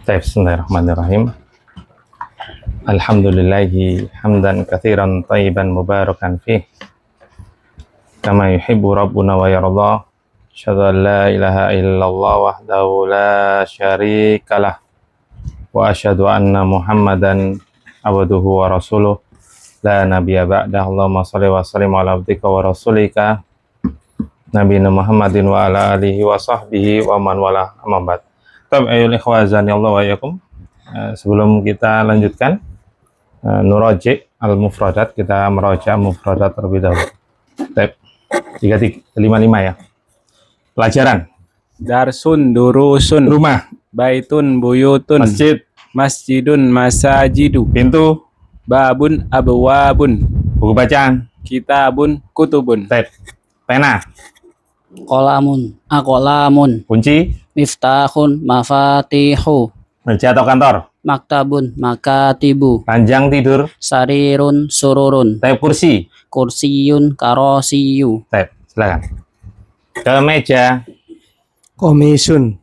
Bismillahirrahmanirrahim. Alhamdulillahi hamdan katsiran thayyiban mubarakan fih kama yuhibbu rabbuna wa yarda. Asyhadu an la ilaha illallah wahdahu la syarikalah wa asyhadu anna Muhammadan abduhu wa rasuluh la nabiyya ba'dah. Allahumma shalli wa sallim ala abdika wa rasulika nabiyina Muhammadin wa ala alihi wa sahbihi wa man wala amma ba'd. Ayyuhal ikhwazani Allah wa iyyakum. Sebelum kita lanjutkan nuraji al-mufradat, kita meraja mufradat terlebih dahulu. Tab 55 ya. Pelajaran. Darsun, durusun, Rumah, baitun, buyutun, masjid, masjidun, masajidu, pintu, babun, abwabun, buku bacaan, kitabun, kutubun. tab, pena, Qalamun, aqlamun, kunci, miftahun, mafatihu, meja atau kantor, maktabun, makatibu, ranjang tidur, sarirun, sururun, tab kursi, kursiyun, karosiyu, tab, silakan. Kemeja, Komisun,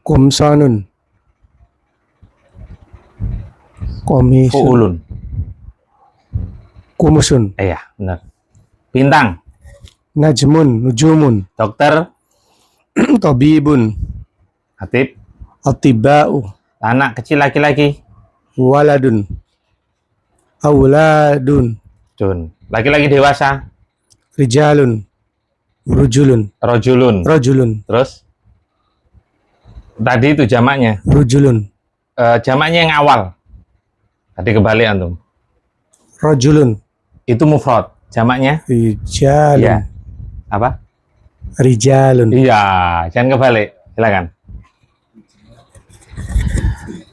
kumsanun, komisun, fuulun. kumusun, Iya, benar. Bintang, najmun, nujumun, dokter, tabibun, hatib, atiba'u, anak kecil laki-laki, waladun, awladun, Jun. Laki-laki dewasa, rijalun, rujulun, rojulun. rajulun, Terus tadi itu jamaknya, rujulun, jamaknya yang awal. Tadi kebalik antum. rajulun, Itu mufrad. Jamaknya rijalun, iya. Apa? rijalun, Iya, jangan kebalik. Silakan.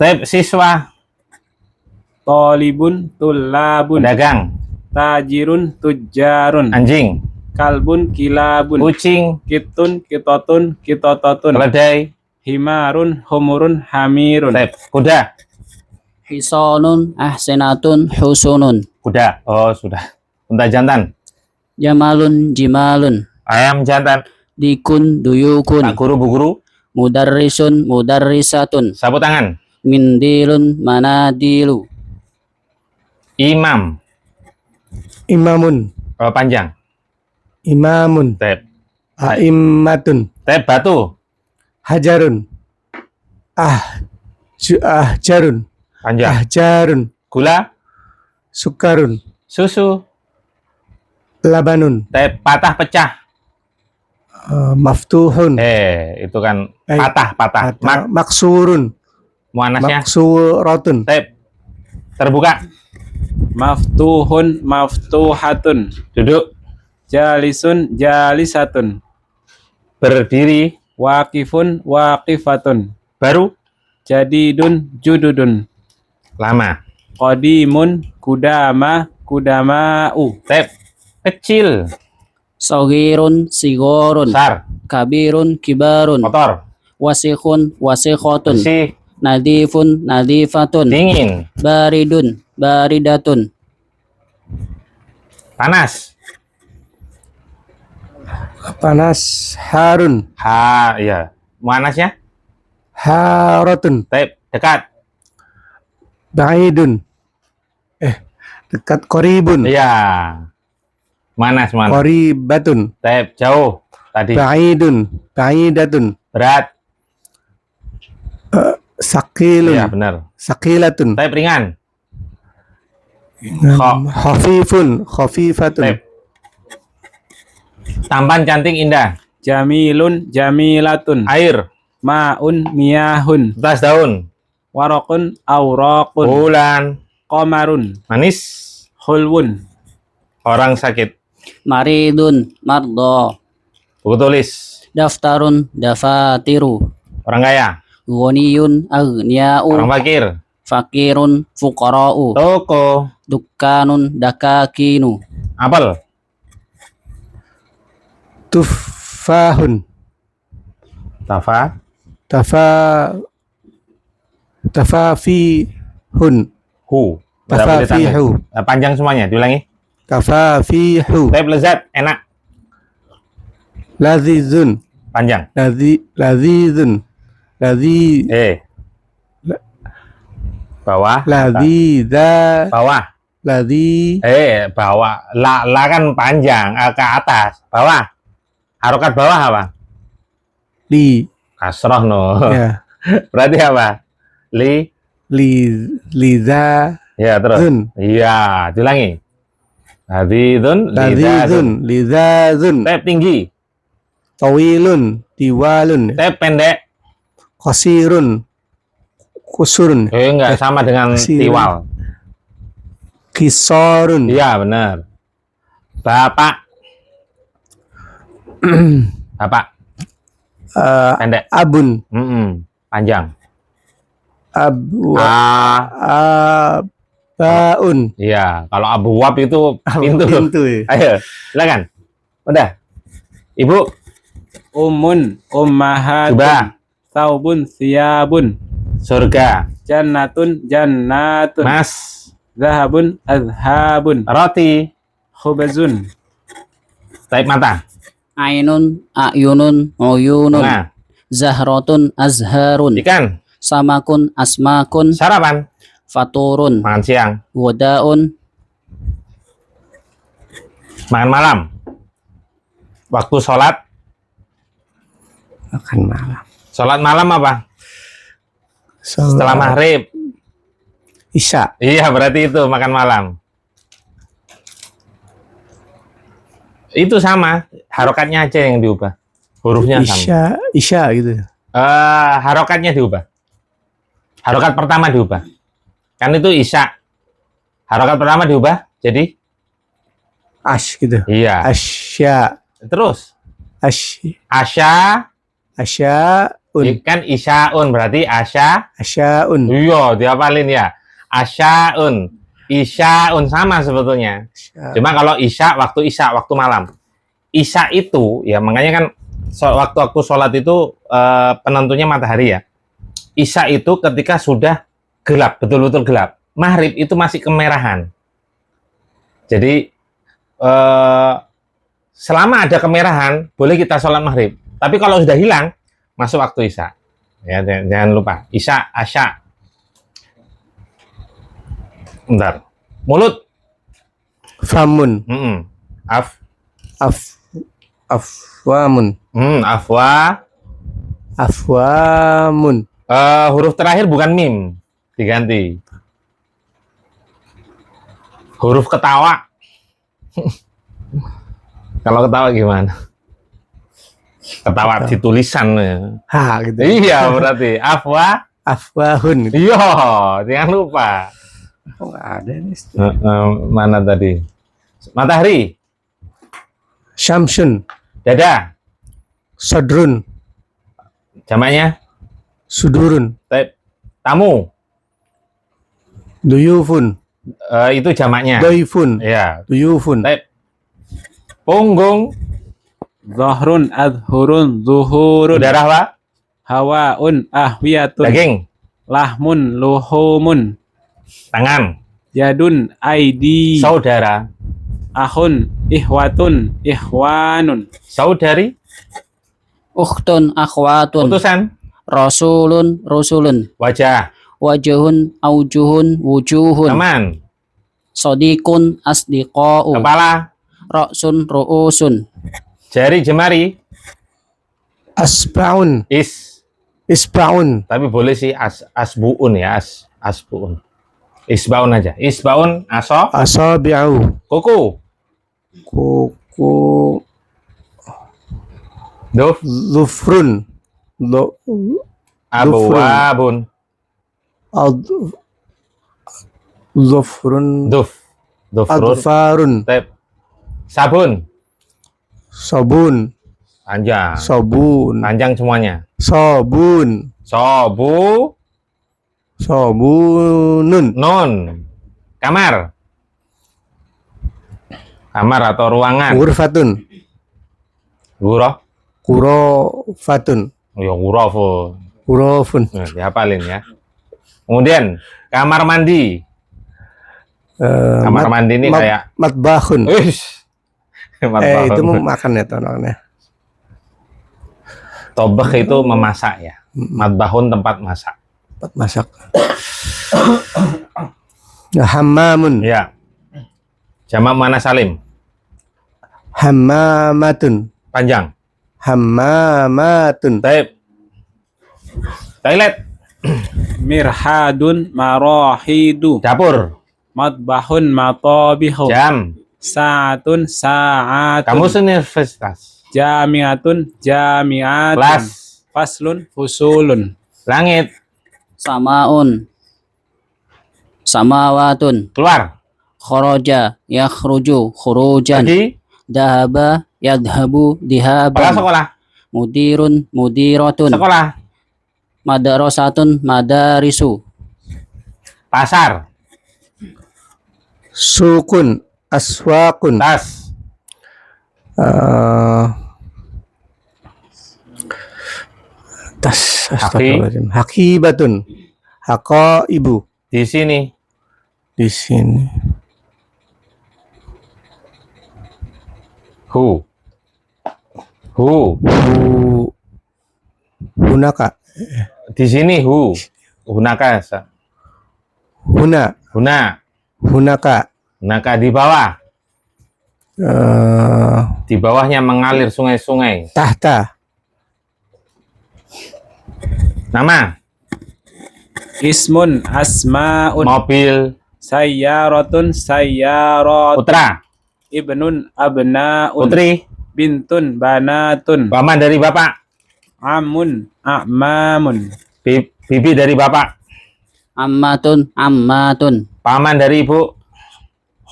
Tab siswa, Tolibun, tulabun, pedagang, tajirun, tujarun, anjing, kalbun, kilabun, kucing, kitun, kitotun, kitototun, keledai, himarun, humurun, hamirun. tab kuda, hisonun, ahsinatun, husunun, kuda. Oh, sudah. Unta jantan, jamalun, jimalun, ayam jantan, dikun, duyukun, tak guru bu guru, mudarrisun, mudarrisatun, sapu tangan, mindilun, manadilu, imam, imamun, panjang, imamun, tab, a'immatun, tab batu, hajarun, ahjarun, panjang, ahjarun, gula, sukarun, susu, labanun, tab patah pecah. maftuhun, Itu kan patah. maksurun, Muannasnya maksuratun, tab terbuka, Maftuhun, maftuhatun, duduk, jalisun, jalisatun, berdiri, waqifun, waqifatun, baru, jadidun, jududun, lama, qadimun, kudama, kudama'u, tab kecil, sogirun, sigorun, besar, kabirun, kibarun, kotor, wasikhun, wasikhotun, bersih, nadifun, nadifatun, dingin, baridun, baridatun, panas, panas, harun, ya, muannasnya haratun, tab dekat, ba'idun, dekat, koribun, iya, manas, koribatun, tab jauh, tadi, ba'idun, ba'idatun, berat, sakilun, iya benar, sakilatun, tab ringan, khafifun, khafifatun, tab tampan, cantik, indah, jamilun, jamilatun, air, ma'un, miyahun, tas daun, waraqun, awraqun, bulan, qamarun, manis, hulwun, orang sakit, maridun, mardo, buku tulis, daftarun, dafatiru, orang kaya, ghaniyun, aghniya'u, orang fakir, fakirun, fuqara'u, toko, dukkanun, dakakinu, apel, tufahun, tafa, tafafihun, tafafihu, panjang semuanya, diulangi, tafafihu, tab lezat, enak, lazizun, panjang, lazizun, lazi, Bawah. Ladzi atas. Bawah. ladzi Bawah. La kan panjang, ke atas. Bawah. Harokat bawah apa? li Kasroh no. ya Berarti apa? liza Ya terus. zun Iya, diulangi. Ladzidun. lizazun Tep tinggi. tawilun tiwalun Tep pendek. qasirun kusurun Enggak sama dengan Kasih. tiwal. kisarun Iya benar. Bapak. Bapak pendek. abun Panjang. abwa abaun Iya, kalau Abu Wab itu pintu. pintu ya. Ayo, silakan. Udah. Ibu, Ummun, ummahatun, coba. saubun, siyabun, Surga. jannatun, jannatun, Mas. zahabun, azhabun, Roti. khubazun, Taib mata. Ainun ayunun uyunun. Bunga. Zahratun azharun. Ikan. Samakun asmakun. Sarapan. Faturun. Makan siang. Wadaun. Makan malam. Waktu sholat. Makan malam Sholat malam apa? Setelah maghrib. isya Iya, berarti itu makan malam. Itu sama. Harokatnya aja yang diubah. Hurufnya sama. isya gitu Harokatnya diubah. Harokat pertama diubah. Kan itu isya. Harokat pertama diubah. Jadi? gitu Iya. asya Terus? Asya. asyaun Kan isyaun. Berarti asya. asyaun Iya, diapalin ya. Asyaun. Isyaun sama sebetulnya. Cuma kalau isya, waktu malam. Isya itu, ya makanya kan waktu sholat itu penentunya matahari ya. Isya itu ketika sudah gelap, betul-betul gelap. Maghrib itu masih kemerahan. Jadi selama ada kemerahan, boleh kita sholat maghrib. Tapi kalau sudah hilang, masuk waktu isya. Ya, jangan lupa. Isya, asya. Bentar. Mulut. famun afwamun Afwa. afwamun Huruf terakhir bukan mim. Diganti. Huruf ketawa. Kalau ketawa gimana? Ketawa di tulisan. gitu Iya, berarti. afwahun Iya, jangan lupa. oh, nggak ada nih Mana tadi? Matahari. syamsun Dada. sadrun Jamaknya. sudurun Tamu. duyufun Itu jamaknya. doifun Iya. duyufun Punggung. zahrun, adhurun, zuhurun, Darah apa? hawaun, ahwiyatun, Daging. lahmun, luhumun, Tangan. yadun, aidi, Saudara. ahun, ihwatun, ihwanun, Saudari. Ukhtun akhwatun. Utusan. Rasulun rusulun. Wajah. Wajhun aujuhun wujuhun. Teman. Sodikun asdiqa'u. Kepala. Ra'sun ru'usun. Jari jemari. asbaun isbaun Tapi boleh sih asbuun ya. Asbuun. Isbaun aja. Isbaun. asabi'u Kuku. kuku Duf. zufrun Abwabun. zufrun Dufrun. adfarun Tep. Sabun. sabun Panjang. sabun Panjang semuanya. sabun Sobu. sabunun Nun. Kamar. Kamar atau ruangan. ghurfatun Guroh. kurofatun Ya gurofu. kurofun Nah, dihafalin ya. Kemudian kamar mandi. Kamar mandi ini kayak matbahun matbahun. itu makan ya tontonnya Tobak itu memasak ya. Matbahun tempat masak. Tempat masak. Hammamun. Ya. Jamak muannas salim. Hammamatun. Panjang. Hammamatun. Taib. Toilet. Mirhadun marahidu. Dapur. Matbahun matabihu. Jam. Sa'atun sa'atun. Kamus universitas. Jami'atun jami'atun. Kelas. Faslun fusulun. Langit. Samaun. Samawatun. Keluar. Kharaja yakhruju khurujan. Pergi. Dhahaba yadhabu Sekolah, dhihaban. sekolah. Mudirun mudiratun. Sekolah. Madrasatun madarisu. Pasar. Sukun. Aswakun. Tas. Tas. Astagfirullahaladzim. Hakibatun. Haqaibu. Di sini. Di sini. Hu. Hunaka. Di sini hu. Hunaka. Huna. Hunaka. Hunaka di bawah. Di bawahnya mengalir sungai-sungai. Tahta. Nama. Ismun asma'un. Mobil. Sayyaratun sayyarat. Putra. Ibnun abna'un. Putri. Bintun banatun. Paman dari bapak. Amun a'mamun. Bibi dari bapak. Ammatun ammatun. Paman dari ibu.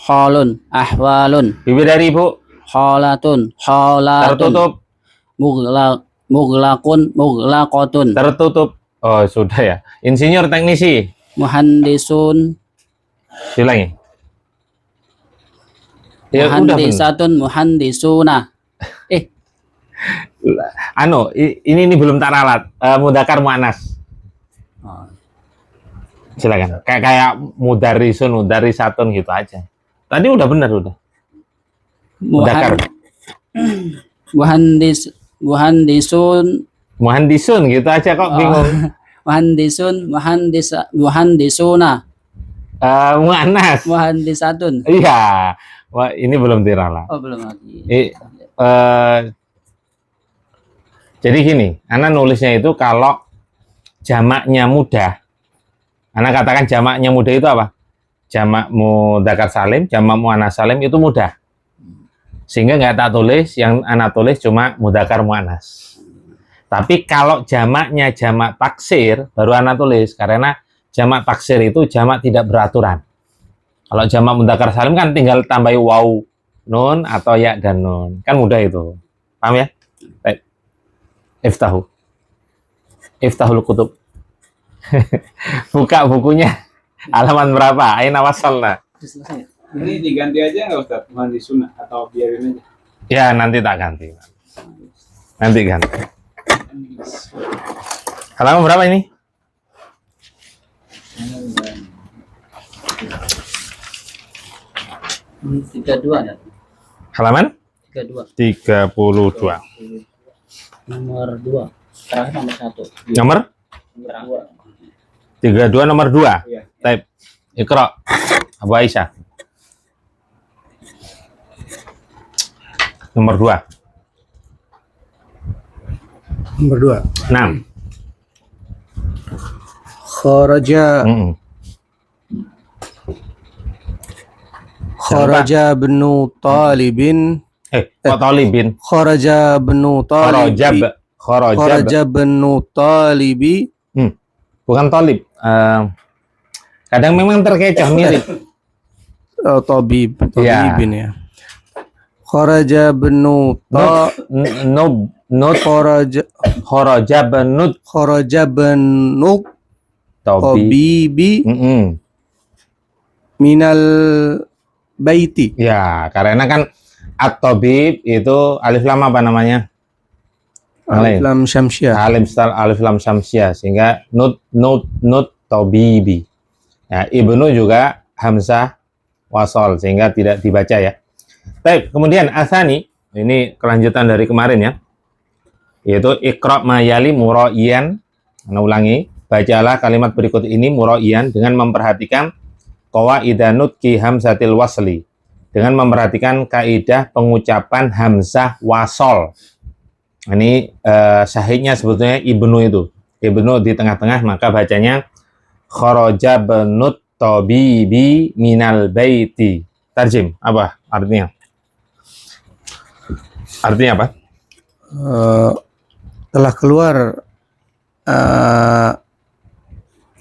Halun ahwalun. Bibi dari ibu. Halatun halatun. Tertutup. Muglaqun muglaqatun. Tertutup. Oh, sudah ya. Insinyur teknisi. Muhandisun Diulangi. Ya, udah bener. muhandisatun muhandisuna. Ini belum tak ralat. Mudakar muannas. Silakan. Kayak mudarisun, mudarisatun gitu aja. Tadi udah benar udah. Mudakar. Muhandisun Muhandisun gitu aja kok bingung. muhandisuna Muannas. muhandisatun. Iya. Wah, ini belum diralat. Oh, belum lagi. Jadi gini, Ana nulisnya itu kalau jamaknya mudah. Ana katakan jamaknya mudah itu apa? Jamak mudzakkar salim, jamak muannas salim itu mudah. Sehingga nggak tak tulis, yang Ana tulis cuma mudzakkar muannas. Tapi kalau jamaknya jamak taksir, baru Ana tulis. Karena jamak taksir itu jamak tidak beraturan. Kalau jamak mudzakkar salim kan tinggal tambahi waw, nun, atau ya dan nun. Kan mudah itu. Paham ya? Baik. Iftahul kutub. Buka bukunya. Halaman berapa? Aina wasalna. Ini diganti aja nggak Ustaz? Muhandisuna atau biarin aja? Ya, nanti tak ganti. Nanti ganti. Halaman berapa ini? Tiga dua ada. Halaman? 32. 32. Nomor 2. Terakhir nomor 1. Nomor? Nomor 32 nomor 2. Iya. Type. Iqra. Abu Aisyah. Nomor 2. Nomor 2. 6. Kharaja. Kharaja ibnu Talibin. Kok Talibin? Kharaja ibnu Talibi. Kharaja ibnu Talibi. Bukan Talib. Kadang memang terkecoh mirip. Oh, Tabib. Iya. Talibin ya. Kharaja ibnu Kharaja benut Kharaja ibnu Tabi. Tabibi minal baiti. Ya, karena kan at-tabib itu alif lam apa namanya? Alif lam syamsiah. Alif lam syamsiah, sehingga nut tabibi. Ya, ibnu juga hamzah wasol, sehingga tidak dibaca ya. Baik, kemudian asani, ini kelanjutan dari kemarin ya. Yaitu iqra mayali muraiyan. Ana ulangi, bacalah kalimat berikut ini muraiyan dengan memperhatikan qawaidan nutqi hamzatil wasli, dengan memperhatikan kaidah pengucapan hamzah wasol. Ini sahihnya sebetulnya ibnu itu. Ibnu di tengah-tengah, maka bacanya kharaja benut tabibi minal baiti. Tarjim, apa artinya? Artinya apa? Telah keluar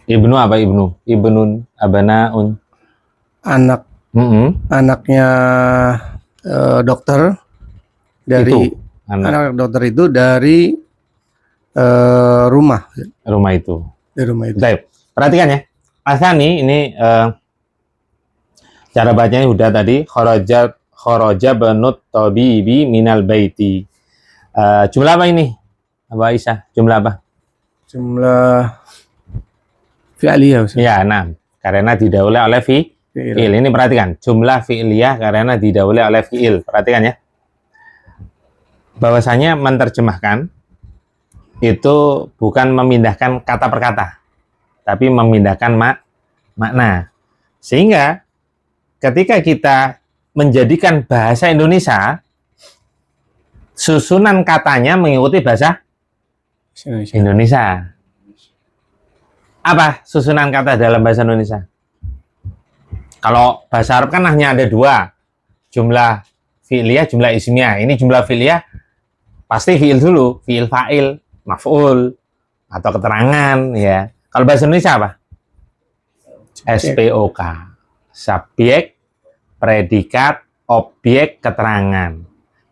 Ibnu apa ibnu? Ibnun, abanaun. anak anaknya dokter dari Itu, anak anak dokter itu dari rumah rumah itu. dari rumah itu. Baik, perhatikan ya. Asani ini cara bacanya udah tadi kharaja benut tabibi minal baiti. Jumlah apa ini? Abu Aisyah, jumlah apa? Jumlah fi'liyah. Ustaz. Ya, nah, karena didahului oleh fi'il. Ini perhatikan, jumlah fi'liyah karena didahului oleh fi'il. Perhatikan ya. Bahwasanya menerjemahkan itu bukan memindahkan kata per kata, tapi memindahkan makna. Sehingga ketika kita menjadikan bahasa Indonesia, susunan katanya mengikuti bahasa Indonesia. Apa susunan kata dalam bahasa Indonesia? Kalau bahasa Arab kan hanya ada dua, jumlah fi'liyah, jumlah ismiyah. Ini jumlah fi'liyah pasti fi'il dulu, fi'il fa'il, maf'ul, atau keterangan ya. Kalau bahasa Indonesia apa? SPOK, subjek, predikat, objek, keterangan.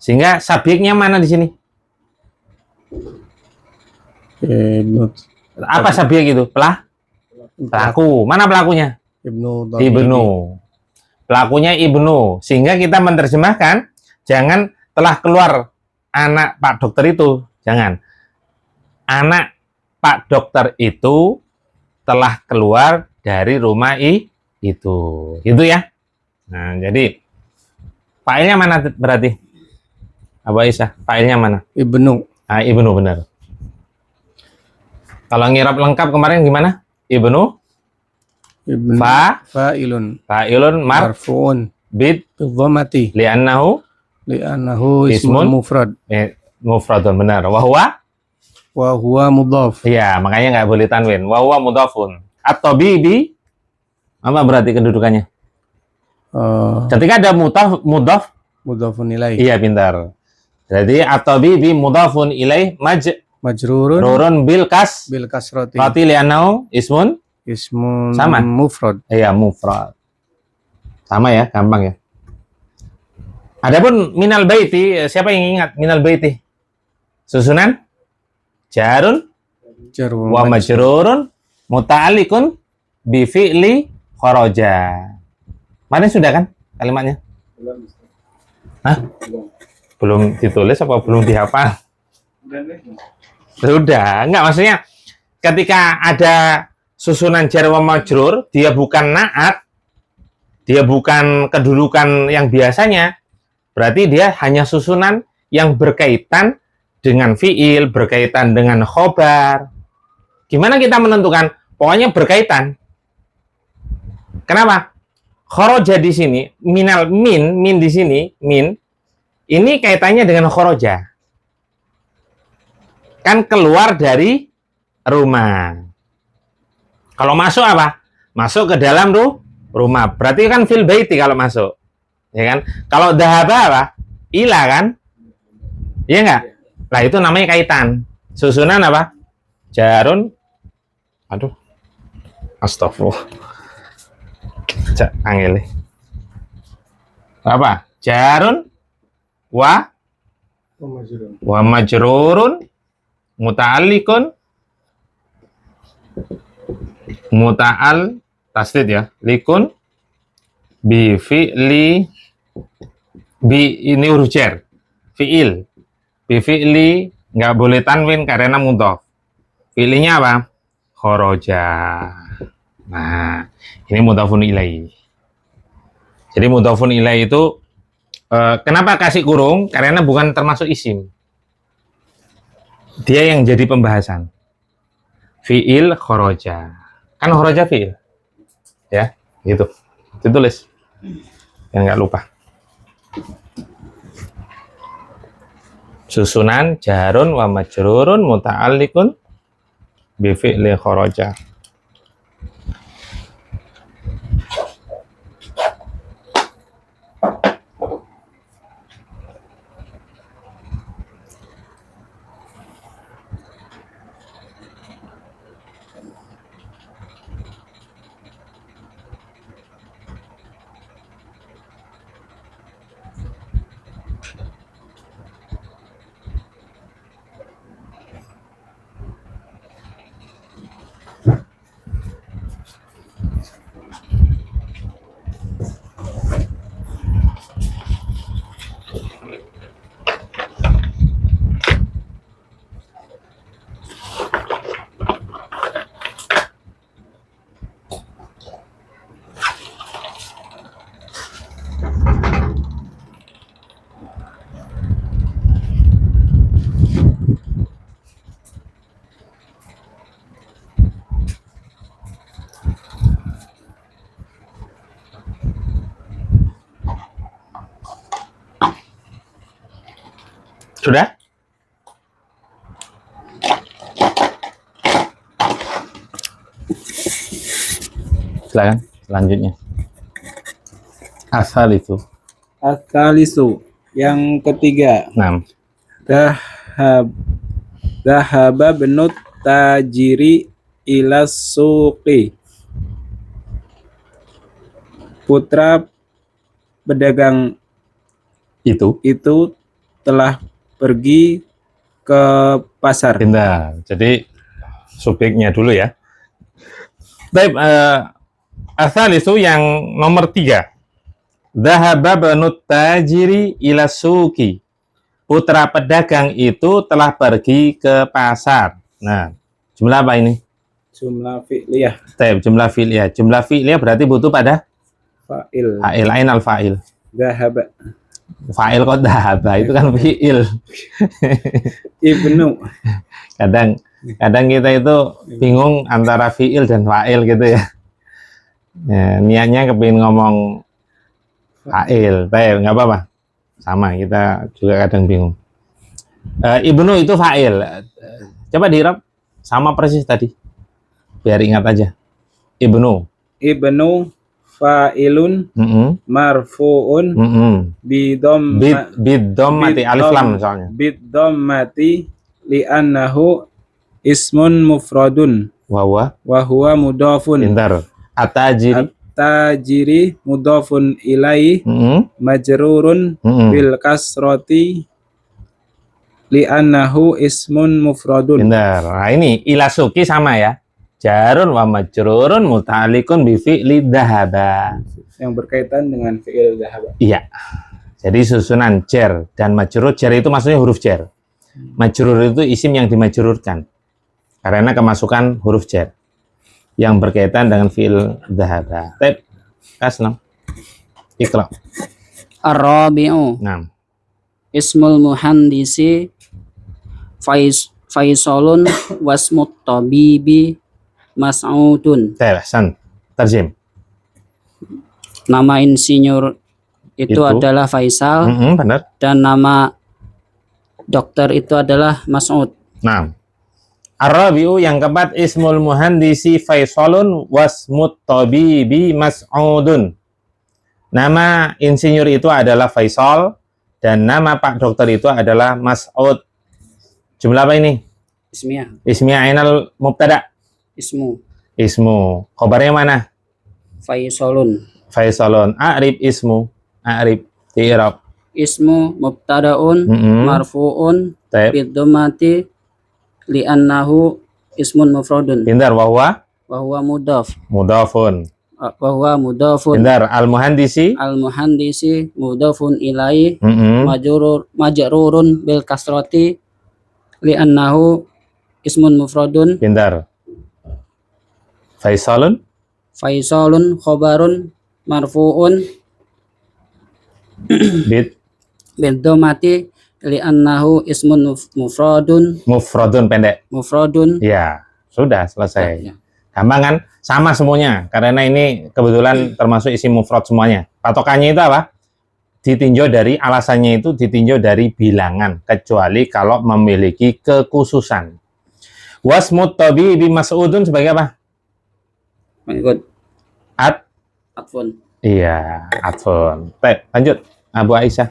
Sehingga subjeknya mana di sini? Apa subjek itu? Pelaku. Mana pelakunya? Ibnu. Pelakunya Ibnu. Sehingga kita menerjemahkan, jangan telah keluar anak Pak Dokter itu. Jangan. Anak Pak Dokter itu telah keluar dari rumah itu. Itu ya. Nah, jadi failnya mana berarti? Abu Aisyah, failnya mana? Ibnu. Ah, Ibnu benar. Kalau ngirap lengkap kemarin gimana? Ibnu fa'ilun marfu'un bid dhammati li'annahu ismun mufrad. Mufradun benar. Wa huwa mudhaf. Iya, makanya nggak boleh tanwin. Wa huwa mudhafun. At-tabibi apa berarti kedudukannya? Ketika ada mudhaf Mudhafun ilaih. iya, pintar. Jadi at-tabibi mudhafun ilaih majrurun bil kasrati. Rati li'annahu ismun sama mufrad. Iya, mufrad. Sama ya, gampang ya. Adapun minal baiti, siapa yang ingat minal baiti? Susunan jarun wa majrurun muta'alliqun bi fi'li kharaja. Mana sudah kan kalimatnya? Hah? Belum ditulis apa belum dihafal? Sudah, enggak, maksudnya ketika ada susunan jar wa majrur, dia bukan na'at, dia bukan kedudukan yang biasanya, berarti dia hanya susunan yang berkaitan dengan fiil, berkaitan dengan khobar. Gimana kita menentukan? Pokoknya berkaitan. Kenapa? Khoroja di sini, min di sini, ini kaitannya dengan khoroja. Kan keluar dari rumah. Kalau masuk apa? Masuk ke dalam rumah. Berarti kan fil baiti kalau masuk. Ya kan? Kalau dhahaba apa? Ila kan? Iya enggak? Lah itu namanya kaitan. Susunan apa? Jarun. Aduh. Astagfirullah. Cak angel. Apa? Jarun wa majrurun muta'alliqun muta'al tasdid ya, likun bi fi'li bi ini huruf jar fi'il bi fi'li nggak boleh tanwin karena mudhaf. Fi'linya apa? Kharaja. Nah, ini mudhafun ilaih. Jadi mudhafun ilaih itu kenapa kasih kurung? Karena bukan termasuk isim. Dia yang jadi pembahasan. fiil kharaja. Kan kharaja fiil. Ya, gitu. Ditulis. Yang nggak lupa. Susunan jarun wa majrurun muta'alliqun bi fi'li kharaja. Sudah? Silakan selanjutnya. Asal itu. Asalisu yang ketiga. 6. Dahaba benut tajiri ila suqi. Putra pedagang Itu. itu telah pergi ke pasar. Pindah. Jadi subjeknya dulu ya. Baik, asal itu yang nomor 3. Dhahaba banut tajiri ila suqi. Putra pedagang itu telah pergi ke pasar. Nah, jumlah apa ini? Jumlah fi'liyah. Baik, jumlah fi'liyah. Jumlah fi'liyah berarti butuh pada Fa'il. fa'il, ain al-fa'il. Dahaba. Fa'il kok dhahaba, itu kan fi'il. Ibnu. Kadang kita itu bingung antara fi'il dan fa'il gitu ya. Ya, niatnya kepingin ngomong fa'il, tapi nggak apa-apa. Sama, kita juga kadang bingung. Ibnu itu fa'il. Coba dirap sama persis tadi. Biar ingat aja. Ibnu. Ibnu fa'ilun marfu'un bidom Mati alif lam soalnya. mati li'annahu ismun mufradun Wawa. wa huwa mudhafun. Pintar. Atajiri. Tajiri mudhafun ilai majrurun bil kasroti li'annahu ismun mufradun. Pintar. Nah ini ilasuki sama ya. Jarun wa majrurun muta'alliqun bi fi'li dhahaba. Yang berkaitan dengan fi'il dhahaba. Iya. Jadi susunan jar dan majrur. Jar itu maksudnya huruf jar. Majrur itu isim yang dimajrurkan. Karena kemasukan huruf jar yang berkaitan dengan fi'il dhahaba. Baik. Aslam. Iqra. Ar-rabi'u. 6. Ismul muhandisi Faisalun wasmut tabibi Mas'udun. San. Terjem. Nama insinyur itu adalah Faisal Benar. dan nama dokter itu adalah Mas'ud. 6. Ar-rabi'u yang keempat ismul muhandisi Faisalun wasmut tabibi Mas'udun. Nama insinyur itu adalah Faisal dan nama Pak Dokter itu adalah Mas'ud. Jumlah apa ini? Ismiyah. Ismiyah ainal mubtada. Ismu. Khobarnya mana? Faisalun. Faisalun. A'rib ismu. A'rib. I'rab. Ismu mubtadaun marfu'un Taib. bidhammati li'annahu ismun mufradun. Pintar. Wahwa. Wa huwa mudhaf. Mudhafun. Wa huwa mudhafun. Pintar. Al-muhandisi. Al-muhandisi mudhafun ilaihi Mm-mm. majrurun bil kasrati li'annahu ismun mufradun. Pintar. Faisalun. Faisalun khobarun marfu'un Bid. bidhammati li'annahu ismun mufradun Mufradun pendek. mufradun Ya. Sudah selesai. Ya. Gampang kan? Sama semuanya. Karena ini kebetulan termasuk isim mufrad semuanya. Patokannya itu apa? Ditinjau dari, alasannya itu ditinjau dari bilangan. Kecuali kalau memiliki kekhususan. Wasmut tabi bi mas'udun sebagai apa? Ikut At? atfun. Iya, atfun. Baik, lanjut. Abu Aisyah.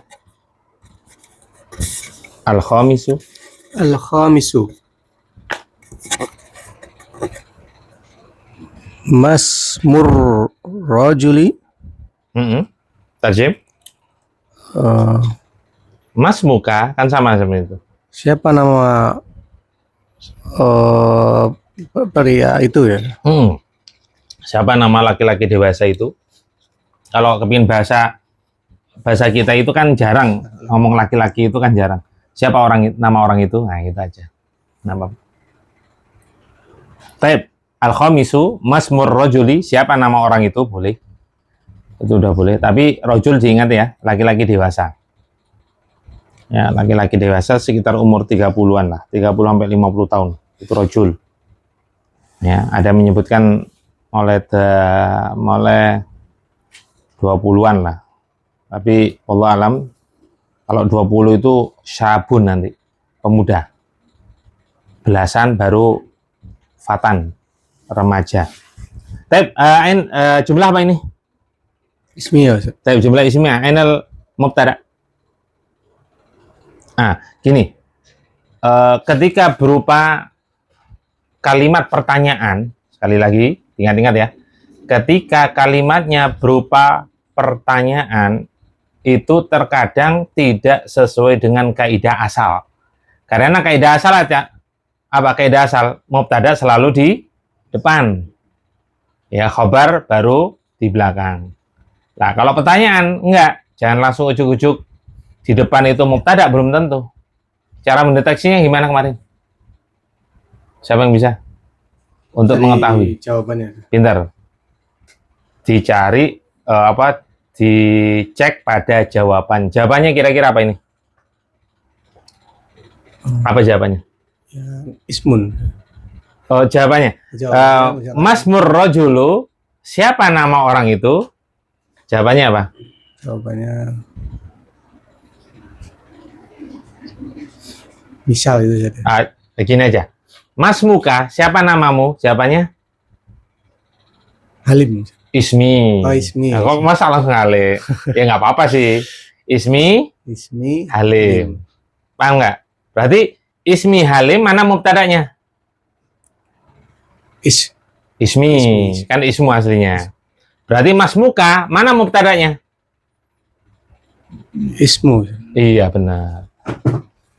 Al-khamisu. Al-khamisu. Masmur rajuli. Tarjim. Mas muka kan sama seperti itu. Siapa nama pria itu ya? Siapa nama laki-laki dewasa itu? Kalau kepingin bahasa kita itu kan jarang ngomong laki-laki itu kan jarang. Siapa nama orang itu? Nah, itu aja. Nama. Taib al-khamisu masmur rajuli, siapa nama orang itu? Boleh. Itu udah boleh, tapi rajul diingat ya, laki-laki dewasa. Ya, laki-laki dewasa sekitar umur 30-an lah, 30 sampai 50 tahun. Itu rajul. Ya, ada menyebutkan mulai 20-an lah. Tapi Allah alam, kalau 20 itu syabun nanti, pemuda. Belasan baru fatan, remaja. Tapi jumlah apa ini? Ismi ya. Tapi jumlah ismiyah, ainal mubtada. Gini. Ketika berupa kalimat pertanyaan, sekali lagi, ingat-ingat ya. Ketika kalimatnya berupa pertanyaan, itu terkadang tidak sesuai dengan kaidah asal. Karena kaidah asal aja, apa kaidah asal? Mubtada selalu di depan. Ya, khobar baru di belakang. Nah, kalau pertanyaan, enggak. Jangan langsung ujuk-ujuk di depan itu mubtada, belum tentu. Cara mendeteksinya gimana kemarin? Siapa yang bisa? Untuk mengetahui. Jawabannya. Pintar. Dicari, dicek pada jawaban. Jawabannya kira-kira apa ini? Apa jawabannya? Ya, ismun. Oh, jawabannya. Masmur rajulu, siapa nama orang itu? Jawabannya apa? Jawabannya misal itu saja. Begini aja. Mas muka, siapa namamu? Jawabannya? Halim. Ismi. Oh, Ismi. Nah, kok masa langsung Halim? Ya nggak apa-apa sih. Ismi Halim. Paham nggak? Berarti Ismi Halim mana mubtadanya? Ismi. Kan ismu aslinya. Berarti Mas Muka, mana mubtadanya? Ismu. Iya, benar.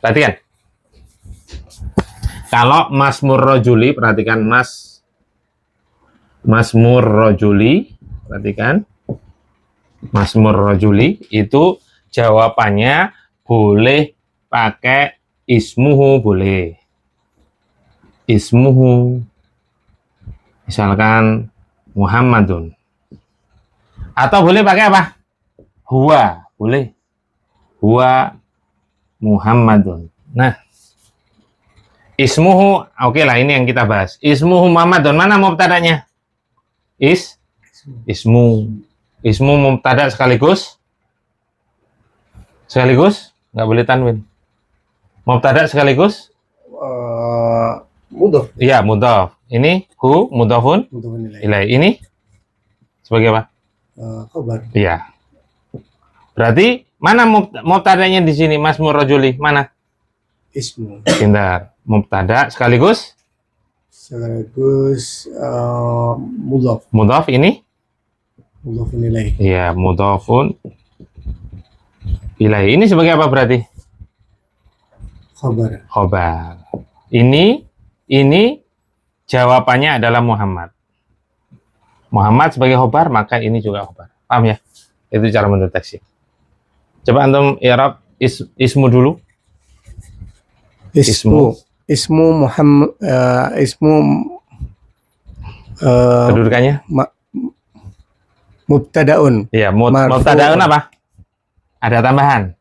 Perhatikan. Kalau Masmur Rajuli, perhatikan Masmur Rajuli, perhatikan. Masmur Rajuli, itu jawabannya boleh pakai ismuhu, boleh. Ismuhu. Misalkan Muhammadun. Atau boleh pakai apa? Huwa, boleh. Huwa Muhammadun. Nah, ismuhu, oke lah, ini yang kita bahas. Ismuhu Muhammadun, mana mubtadanya? Ismu mubtada sekaligus? Nggak boleh tanwin. Mubtada sekaligus? Mudhof. Iya, mudhof. Ini hu, mudhofun ilai. Ini sebagai apa? Khobar. Iya. Berarti mana mubtadanya di sini, Mas Murrajuli? Mana? Ismu. Pintar. Mubtada sekaligus mudhof. Mudhof ini? Mudhofun ilaih. Iya, mudhofun ilaih. Ini sebagai apa berarti? Khobar. Khobar. Ini jawabannya adalah Muhammad. Muhammad sebagai khobar, maka ini juga khobar. Paham ya? Itu cara mendeteksi. Coba antum i'rab ismu dulu. Ismu Muhammad. Kedudukannya? Mubtadaun. Iya, mubtadaun apa? Ada tambahan.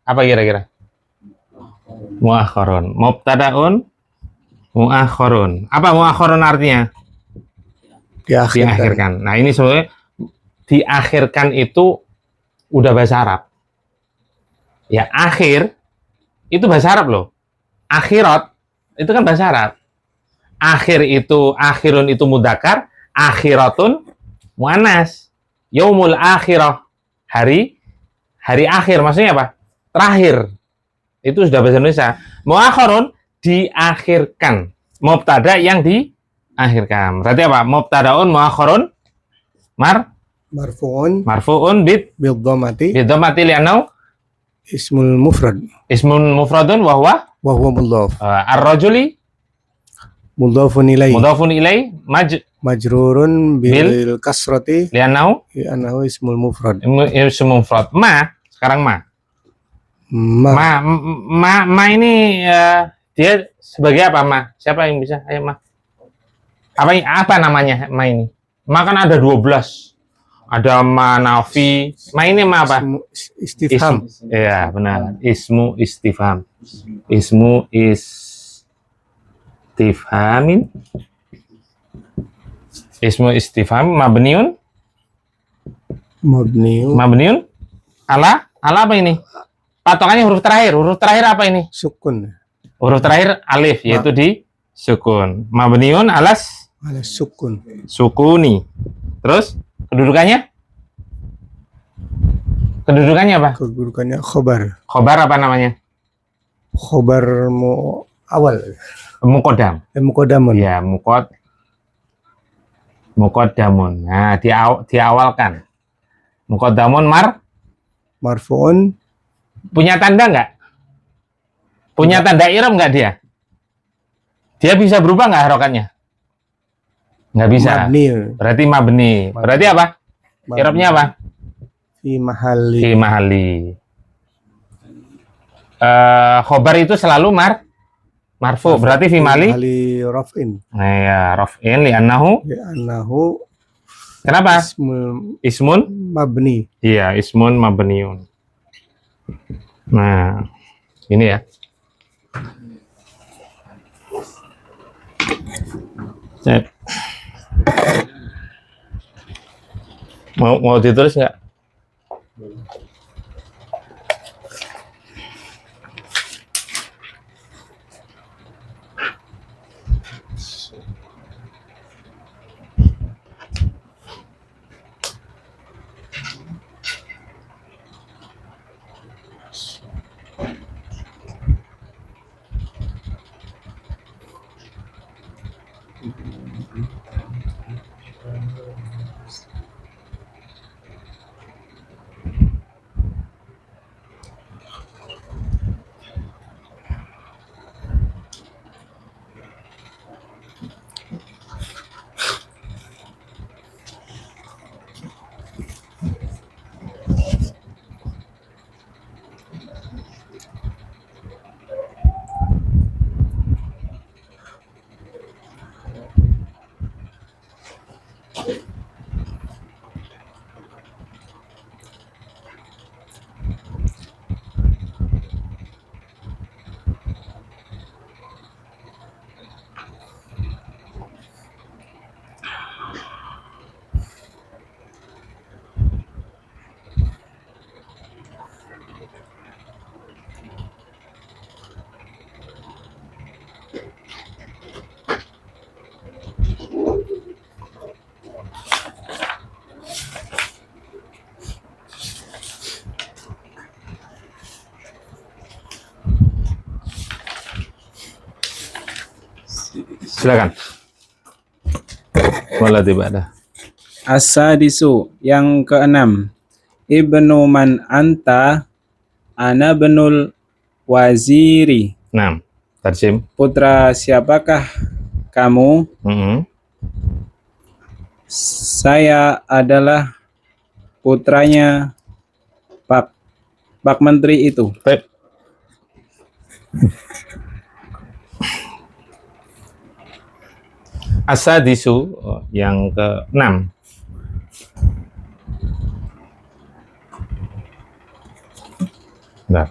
Apa kira-kira? Muakhkharun. Mubtadaun Muakhorun. Apa muakhorun artinya? Diakhirkan. Diakhirkan. Nah, ini sebenarnya diakhirkan itu udah bahasa Arab. Ya, akhir itu bahasa Arab loh. Akhirat itu kan bahasa Arab. Akhir itu, akhirun itu mudzakkar, akhiratun muannas. Yaumul akhirah. Hari akhir maksudnya apa? Terakhir. Itu sudah bahasa Indonesia. Muakhorun diakhirkan. Mubtada yang diakhirkan. Berarti apa? Mubtadaun muakhorun Marfu'un marfu'un bil dhammati bidhammati li'annahu ismul mufrad ismun mufradun wa huwa wa huwa mudhaf. ar-rajuli Mudhafun ilaih. mudhafun ilai Majrurun bil kasrati li'annahu annahu ismul mufrad. ismun mufrad. Sekarang Ma ini dia sebagai apa siapa yang bisa? Ayo apa namanya ini? Kan ada 12. Ada nafi. Ini apa? Istifham. Iya, benar. Ismu istifham. Ismu istifhamin. Ismu istifham mabniun Mabniun ala apa ini? Patokannya huruf terakhir. Huruf terakhir apa ini? sukun. Huruf terakhir alif, yaitu di sukun. Mabniun alas Ala sukun. sukuni. Terus kedudukannya? Kedudukannya apa? Kedudukannya khobar. Khobar apa namanya? Khobar awal. Mukodam. Muqaddamun. Ya, mukodamun. Nah, diawalkan. Mukodamun Marfu'un punya tanda nggak? Punya tanda i'rab nggak dia? Dia bisa berubah nggak harokatnya? Nggak bisa. mabni. Berarti mabni. Berarti apa? I'rabnya apa? Fi mahalli. Fi mahali. Khobar itu selalu marfu. Berarti fi mali. Mahalli raf'in. Nah, ya, raf'in li'annahu. Annahu Kenapa? Ismun? mabni. Iya, ismun mabniun. Nah, ini ya. Cek. Mau ditulis nggak? Silakan. Wala tiba As-sadisu yang keenam. Ibnu man anta ana benul waziri. 6. Tarjim. Putra siapakah kamu? Saya adalah putranya Pak Menteri itu. Baik. Asadisu yang ke-6. Nah.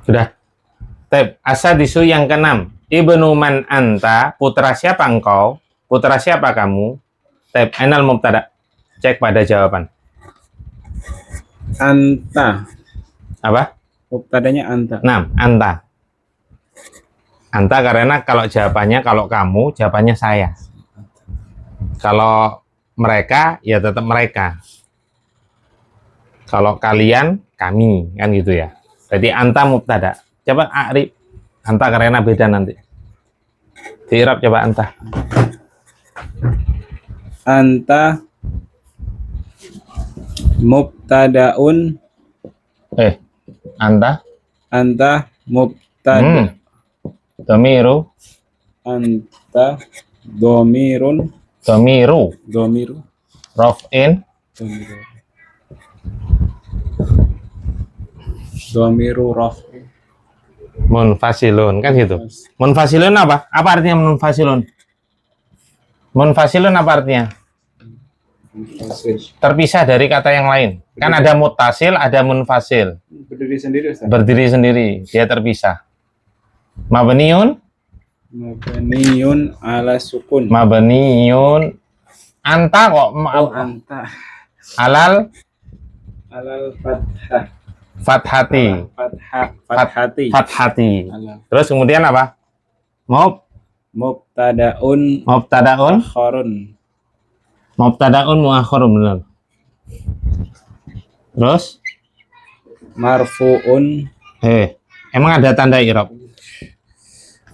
Sudah. Tab, asadisu yang keenam. Ibnu man anta, putra siapa engkau? Putra siapa kamu? Tab, ainal mubtada. Cek pada jawaban. Anta. Apa? Mubtadanya anta. 6. Anta. Anta karena kalau jawabannya kalau kamu, jawabannya saya. Kalau mereka, ya tetap mereka. Kalau kalian, kami, kan gitu ya. Jadi anta mubtada. Coba Arif. Anta karena beda nanti. Di Arab coba anta. Anta mubtadaun. Anta. Anta mubtada. Domiru. Anta domirun. Domiru. Domiru. Rof'in. Domiru raf. Munfasilun, kan gitu. Munfasilun apa? Apa artinya munfasilun? Munfasilun apa artinya? Terpisah dari kata yang lain. Kan ada mutasil, ada munfasil. Berdiri sendiri, Ustaz. Berdiri sendiri, dia terpisah. Mabniun. Mabniun ala sukun. Mabniun. Anta kok. Anta. Alal. Alal fathah. Fathati. Fathati. Fathati. Alal. Terus kemudian apa? Mubtadaun. Mubtadaun. Khorun. Mubtadaun muakhirun, benar. Terus? Marfuun. Emang ada tanda i'rab?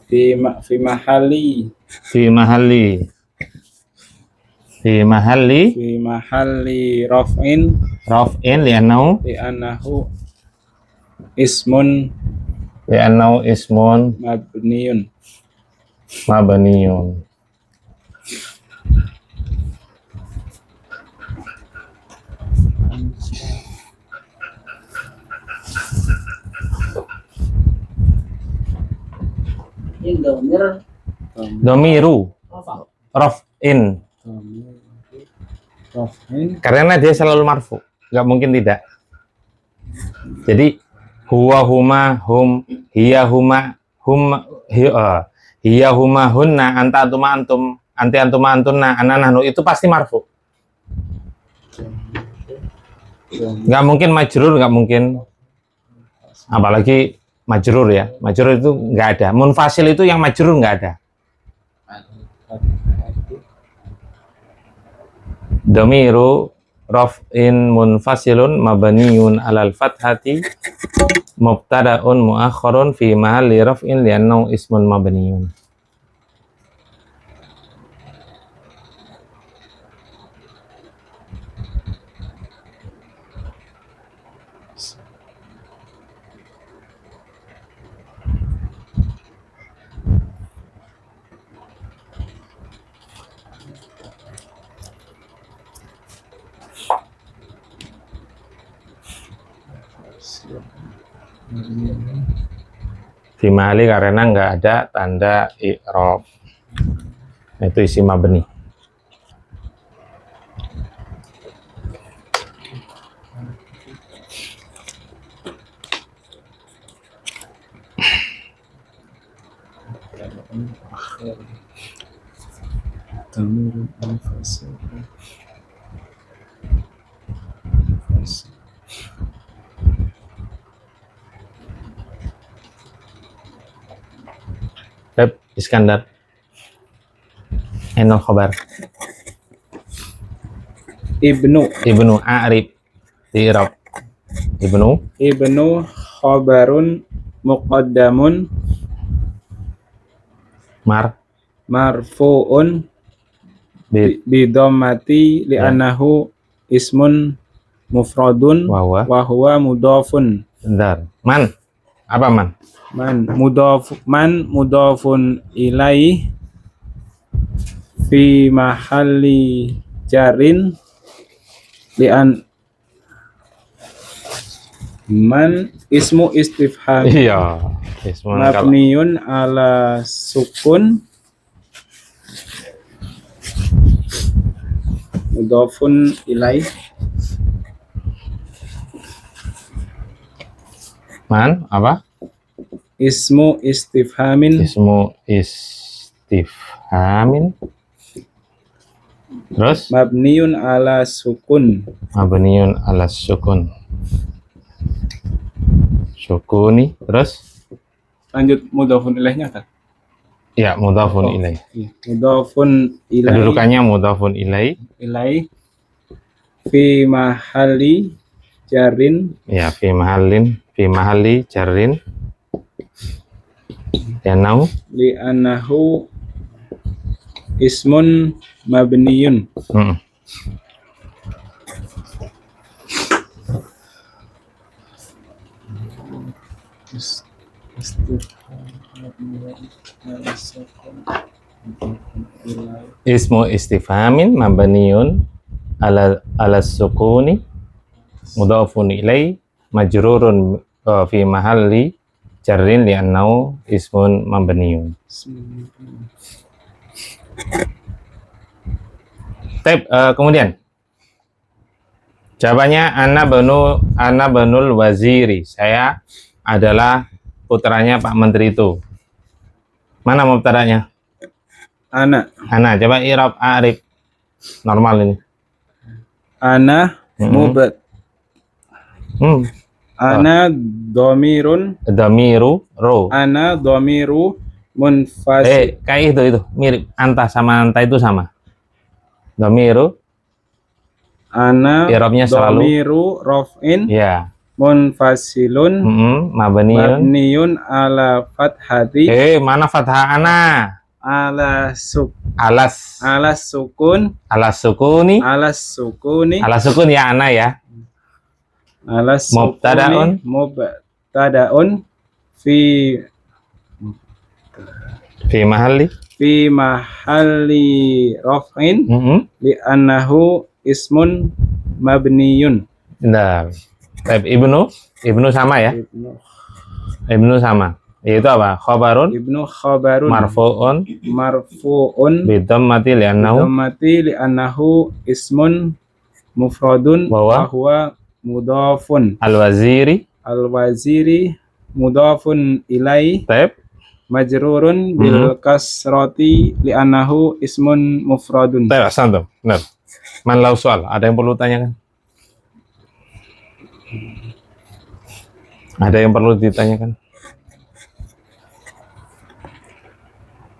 Fi mahalli. Fi mahalli. Fi mahalli. Fi mahalli raf'in. Raf'in li'annahu. Li'annahu ismun. Li'annahu ismun. Mabniun. Mabniun. Domiru. Raf'in. Raf'in. Karena dia selalu marfu, nggak mungkin tidak. Jadi huwa huma hum hiya huma hiya huma hunna anta antuma antum anti antuma antunna ananahnu itu pasti marfu. Nggak mungkin majrur, nggak mungkin. Apalagi majrur ya. Majrur itu nggak ada. Munfasil itu yang majrur nggak ada. Domiru raf'in munfasilun mabniyun alal fathati mubtada'un muakhkharun fi mahalli raf'in li'annahu ismun mabniyun. Fi mahalli karena nggak ada tanda i'rab. Itu isi mabni. Iskandar. Enol khobar. Ibnu A'rib. I'rab. Ibnu Khobarun muqaddamun. Marfu'un bidammati li'annahu ismun mufradun wa huwa mudhafun. Bentar. Man. Apa man? Man mudhafun ilaih fi mahalli jarin li'an man ismu istifham Iya. Ismun kalau mabniun ala sukun mudhafun ilaih man apa? ismu istifhamin Ismu istifhamin. Terus mabniun ala sukun mabniun ala sukun. Sukuni. Terus lanjut mudhafun ilaihnya kan ya mudhafun ilaih. mudhafun ilaih Kedudukannya mudhafun ilaih. ilaih fi mahalli jarin Ya fi mahalli jarrin. Li'annahu li'annahu ismun mabniyun mm. Ismu istifhamin mabniun ala sukuni mudhafun ilai majrurun fi mahalli jarrin li'annahu ismun mabniun. Kemudian jawabannya ana banul waziri. Saya adalah putranya Pak Menteri itu. Mana mubtada'nya? Ana Coba i'rab arif normal ini. ana mubad ana domirun Dhamiru ro. ana domiru munfasil Kayak itu mirip anta sama anta itu sama. Dhamiru ana i'rabnya selalu domiru rof'in ya. munfasilun Mabniun. mabniyun ala fathati Mana fathah ana? ala Alas sukun sukuni. ala sukuni Alas sukun ya ana ya. ala Mubtada'un. sukuni mubtada'un fi mahalli raf'in li'annahu ismun mabniyun. Nah, ibnu sama ya. Ibnu sama. Yaitu apa? Khabarun Ibnu khabarun marfu'un bidhammati li'annahu ismun mufradun wa huwa mudhafun al-waziri mudhafun ilai majrurun bil kasrati li'annahu ismun mufradun. Santum. Benar. Man lau soal, ada yang perlu tanyakan? Ada yang perlu ditanyakan?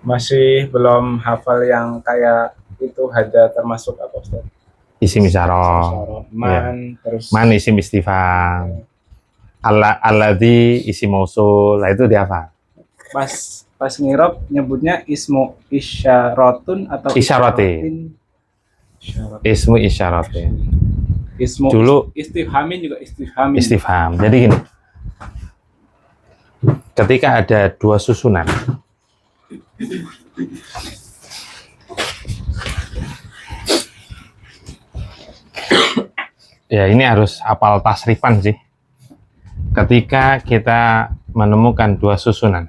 Masih belum hafal yang kayak itu hada termasuk apa Ustaz? Isim isyarah. Man terus Man isim istifham. Alladzi isim mausul. Lah itu dihafal. pas ngirab nyebutnya ismu isyaratun atau Isyaratin. Ismu isyaratin. Ismu Dulu istifhamin juga istifhamin. istifham. Jadi gini. Ketika ada dua susunan ya ini harus hafal tasrifan sih. Ketika kita menemukan dua susunan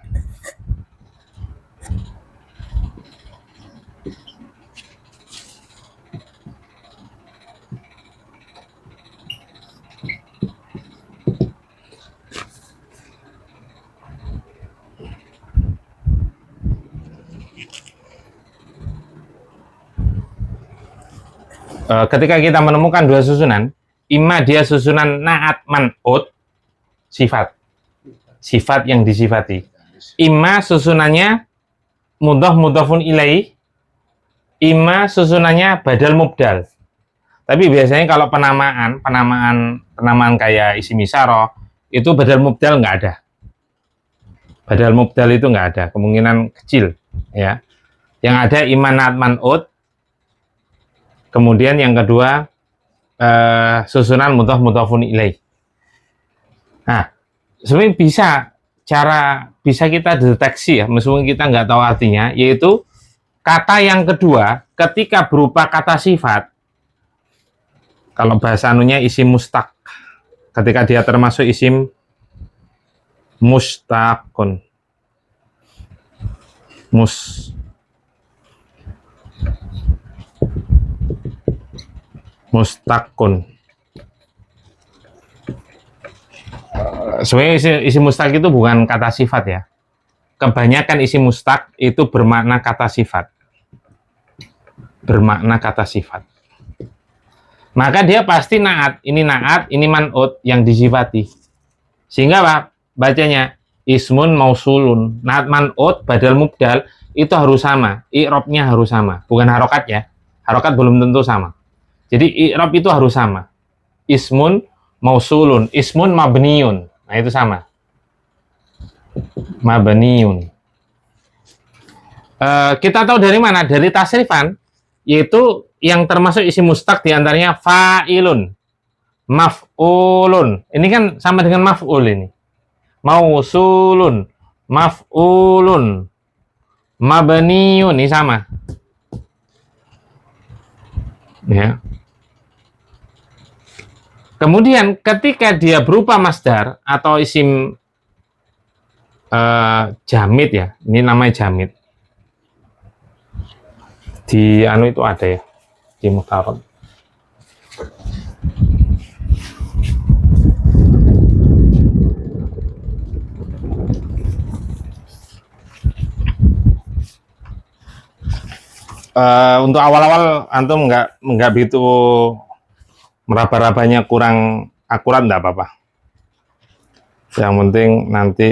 ketika kita menemukan dua susunan, imma dia susunan na'at man'ut, sifat yang disifati, imma susunannya mudhafun ilaih, imma susunannya badal mubdal. Tapi biasanya kalau penamaan kayak isim isyarah itu badal mubdal nggak ada. Badal mubdal itu nggak ada, kemungkinan kecil ya. Yang ada imma na'at man'ut. Kemudian yang kedua susunan mudhafun ilaih. Nah, sebenarnya bisa kita deteksi ya, meskipun kita nggak tahu artinya, yaitu kata yang kedua, ketika berupa kata sifat, kalau bahasa anunya isim mustaq, ketika dia termasuk isim mustaqun, mustaqun. Sebenarnya isim mustaq itu bukan kata sifat ya. Kebanyakan isim mustaq itu bermakna kata sifat. Bermakna kata sifat. Maka dia pasti naat, ini man'ut yang disifati. Sehingga Pak, bacanya ismun mausulun. Naat man'ut badal mubdal itu harus sama, i'rabnya harus sama, bukan harokat ya. Harokat belum tentu sama. Jadi i'rab itu harus sama. Ismun mausulun, ismun mabniun. Nah, itu sama. Mabniun. Kita tahu dari mana? Dari tasrifan, yaitu yang termasuk isim mustaq diantaranya fa'ilun, maf'ulun. Ini kan sama dengan maf'ul ini. Mausulun, maf'ulun, mabniun, ini sama. Ya. Kemudian ketika dia berupa masdar atau isim jamid ya, ini namanya jamid. Di anu itu ada ya, di mutarad. Untuk awal-awal antum nggak begitu meraba-rabanya kurang akurat, nggak apa-apa. Yang penting nanti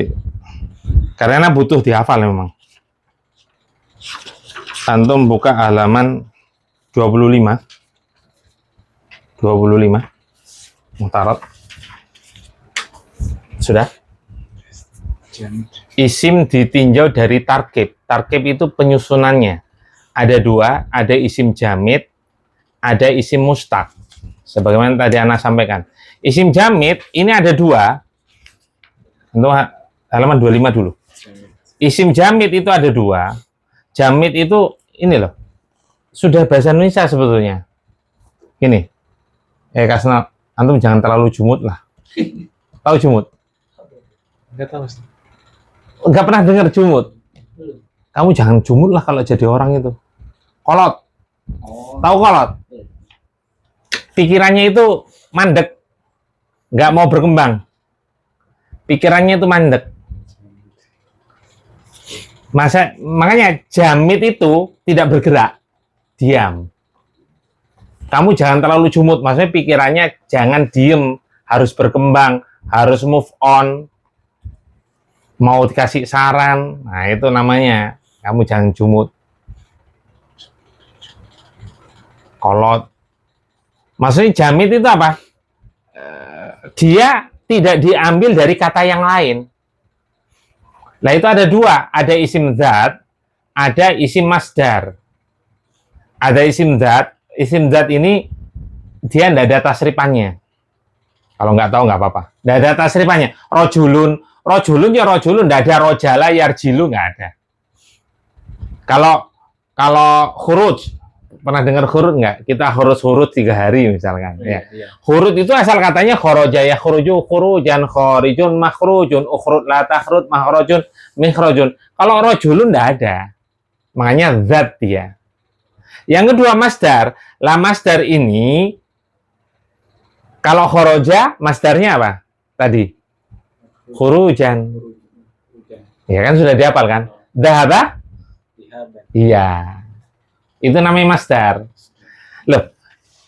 karena butuh dihafal memang. Antum buka halaman 25 mutarad. Sudah? Isim ditinjau dari tarkib. Tarkib itu penyusunannya. Ada dua, ada isim jamid, ada isim mustaq. Sebagaimana tadi Ana sampaikan. Isim jamid ini ada dua. Untuk halaman 25 dulu. Isim jamid itu ada dua. Jamid itu ini loh. Sudah bahasa Indonesia sebetulnya. Gini. Kasna, antum jangan terlalu jumut lah. Tahu jumut? Enggak tahu. Enggak pernah dengar jumut. Kamu jangan jumut lah kalau jadi orang itu. Kolot. Tahu kolot? Pikirannya itu mandek. Nggak mau berkembang. Pikirannya itu mandek. Makanya jamid itu tidak bergerak. Diam. Kamu jangan terlalu jumut. Maksudnya pikirannya jangan diem. Harus berkembang. Harus move on. Mau dikasih saran. Nah, itu namanya. Kamu jangan jumut. Kolot. Maksudnya jamid itu apa? Dia tidak diambil dari kata yang lain. Nah, itu ada dua. Ada isim zat, ada isim masdar. Ada isim zat. Isim zat ini dia tidak ada tasrifannya. Kalau nggak tahu nggak apa-apa. Tidak ada tasrifannya. Rojulun. Rojulun ya rojulun. Tidak ada rojala, yarjilu, nggak ada. Kalau khuruj, pernah dengar khurut nggak? Kita hurut 3 hari misalkan. Ya. Khurut itu asal katanya khoroja ya khuruju khurujan khorijun makhrujun ukhrut la takhrut makhrujun mikhrujun. Kalau rojulun nggak ada. Makanya zat dia. Yang kedua masdar. Lah masdar ini kalau khoroja masdarnya apa? Tadi khurujan. Ya kan sudah dihafal kan? Dhahaba? Iya. Itu namanya masdar. Loh.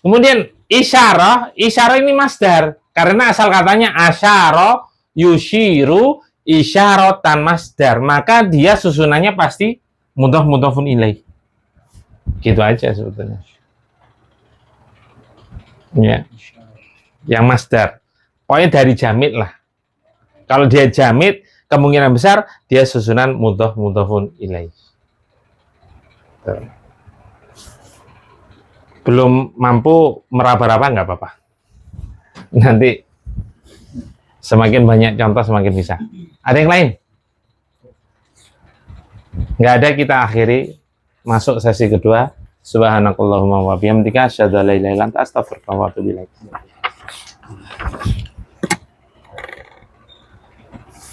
Kemudian isyarah ini masdar karena asal katanya asyara yushiru isyaratan masdar, maka dia susunannya pasti mudhaf-mudhafun ilaih. Gitu aja sebetulnya. Ya. Yang masdar. Pokoknya dari jamid lah. Kalau dia jamid, kemungkinan besar dia susunan mudhaf-mudhafun ilaih. Belum mampu meraba-raba nggak apa-apa. Nanti semakin banyak contoh semakin bisa. Ada yang lain? Nggak ada, kita akhiri masuk sesi kedua. Subhanakallahumma wa bihamdika asyhadu an la ilaha illa anta astaghfiruka wa atubu ilaik.